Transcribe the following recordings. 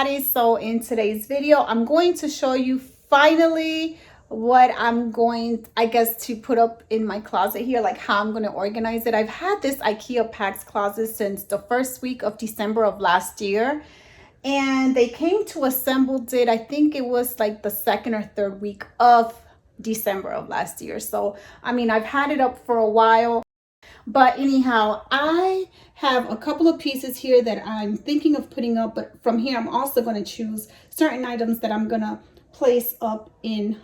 everybody. So in today's video, I'm going to show you finally what I'm going, I guess, to put up in my closet here, like how I'm going to organize it. I've had this Ikea Pax closet since the first week of December of last year, and they came to assemble it, I think it was like the second or third week of December of last year. So I mean, I've had it up for a while. But anyhow, I have a couple of pieces here that I'm thinking of putting up, but from here I'm also going to choose certain items that I'm going to place up in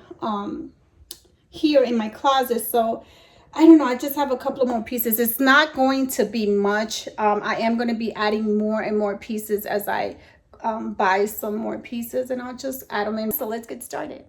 here in my closet. So I don't know, I just have a couple of more pieces. It's not going to be much. I am going to be adding more and more pieces as I buy some more pieces, and I'll just add them in. So let's get started.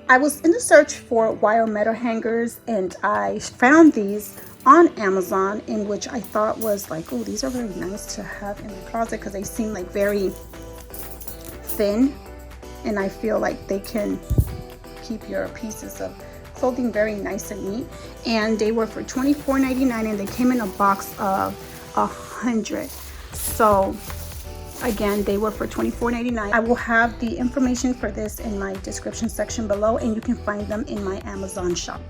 I was in the search for wire metal hangers, and I found these on Amazon, in which I thought was like, oh, these are very nice to have in the closet because they seem like very thin, and I feel like they can keep your pieces of clothing very nice and neat. And they were for $24.99, and they came in a box of 100. So again, they were for $24.99. I will have the information for this in my description section below, and you can find them in my Amazon shop.